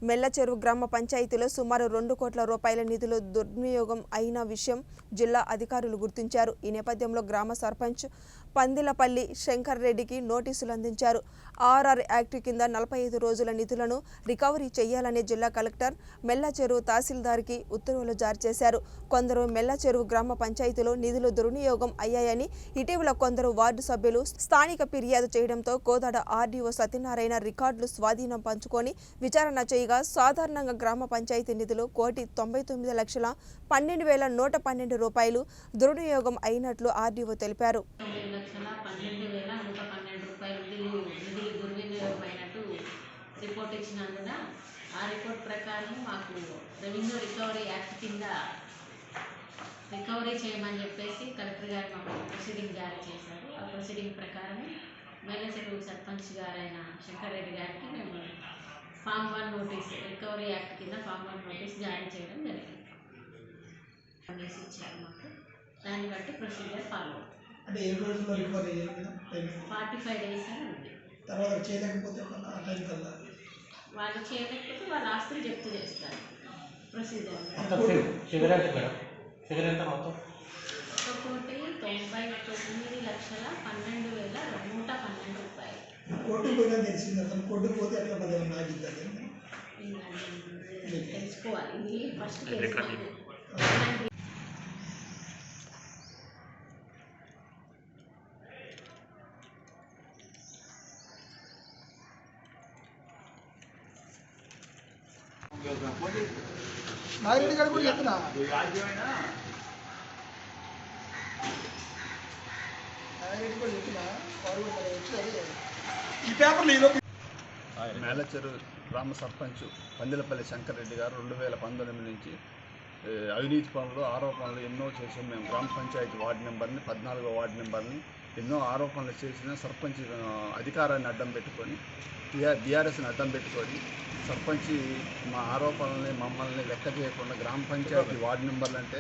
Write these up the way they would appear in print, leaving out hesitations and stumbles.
మెల్లచెరువు గ్రామ పంచాయతీలో సుమారు 2 కోట్ల రూపాయల నిధులు దుర్వినియోగం అయిన విషయం జిల్లా అధికారులు గుర్తించారు. ఈ నేపథ్యంలో గ్రామ సర్పంచ్ పందిలపల్లి శంకర్ రెడ్డికి నోటీసులు అందించారు. ఆర్ఆర్ యాక్ట్ కింద 45 రోజుల నిధులను రికవరీ చేయాలని జిల్లా కలెక్టర్ మెల్లచెరువు తహసీల్దార్కి ఉత్తర్వులు జారీ చేశారు. కొందరు మెల్లచెరువు గ్రామ పంచాయతీలో నిధులు దుర్వినియోగం అయ్యాయని ఇటీవల కొందరు వార్డు సభ్యులు స్థానిక ఫిర్యాదు చేయడంతో కోదాడ ఆర్డీఓ సత్యనారాయణ రికార్డులు స్వాధీనం పంచుకొని విచారణ చేయగా సాధారణంగా గ్రామ పంచాయతీ నిధులు 1,99,12,112 రూపాయలు దుర్వినియోగం అయినట్లు ఆర్డీఓ తెలిపారు. రిపోర్ట్ ఇచ్చినందున ఆ రిపోర్ట్ ప్రకారం మాకు రెవెన్యూ రికవరీ యాక్ట్ కింద రికవరీ చేయమని చెప్పేసి కలెక్టర్ గారు మాకు ప్రొసీడింగ్ జారీ చేశారు. ఆ ప్రొసీడింగ్ ప్రకారం మెల్లచెరువు సర్పంచ్ గారైన శంకర్ రెడ్డి గారికి మేము ఫామ్ 1 నోటీస్ రికవరీ యాక్ట్ కింద ఫామ్ 1 నోటీస్ జారీ చేయడం జరిగింది. నోటీస్ ఇచ్చారు మాకు. దాన్ని బట్టి ప్రొసీజర్ ఫాలో అంటే ఏ రోజుల్లో రికవరీ 45 డేస్ అని ఉంది. తర్వాత చేయలేకపోతే వాళ్ళు చేయలేకపోతే వాళ్ళ ఆస్తులు జప్తు చేస్తారు. ప్రొసీజర్ 1,99,12,112 రూపాయలు. తెలుసుకోవాలి. ఫస్ట్ నాగిరెడ్డి గారు కూడా చెప్తున్నా ఈ పేపర్లు మేలచెరువు గ్రామ సర్పంచ్ పందిలపల్లి శంకర్ రెడ్డి గారు 2019 నుంచి అవినీతి పనులు ఆరోపణలు ఎన్నో చేసాం. మేము గ్రామ పంచాయతీ వార్డు నెంబర్ని 14వ వార్డు నెంబర్ని ఎన్నో ఆరోపణలు చేసిన సర్పంచ్ అధికారాన్ని అడ్డం పెట్టుకొని బీఆర్ఎస్ని అడ్డం పెట్టుకొని సర్పంచ్ మా ఆరోపణల్ని మమ్మల్ని లెక్క చేయకుండా గ్రామ పంచాయతీ వార్డు నెంబర్లు అంటే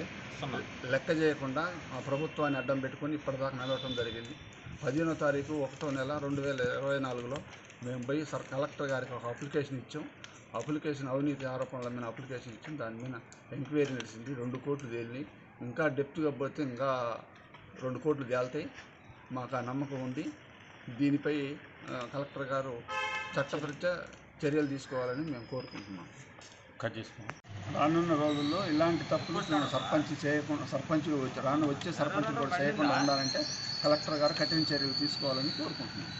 లెక్క చేయకుండా మా ప్రభుత్వాన్ని అడ్డం పెట్టుకొని ఇప్పటిదాకా నిలవటం జరిగింది. 15వ తారీఖు 1వ నెల 2024లో మేము పోయి కలెక్టర్ గారికి ఒక అప్లికేషన్ ఇచ్చాం. అప్లికేషన్ అవినీతి ఆరోపణల మీద అప్లికేషన్ ఇచ్చాం. దాని మీద ఎంక్వైరీ నడిచింది. 2 కోట్లు తేలిని ఇంకా డెప్త్గా పోతే ఇంకా 2 కోట్లు తేలుతాయి. మాకు ఆ నమ్మకం ఉంది. దీనిపై కలెక్టర్ గారు చట్టపరిత్యా చర్యలు తీసుకోవాలని మేము కోరుకుంటున్నాం. రానున్న రోజుల్లో ఇలాంటి తప్పులు సర్పంచ్ వచ్చే సర్పంచ్ కూడా చేయకుండా ఉండాలంటే కలెక్టర్ గారు కఠిన చర్యలు తీసుకోవాలని కోరుకుంటున్నాం.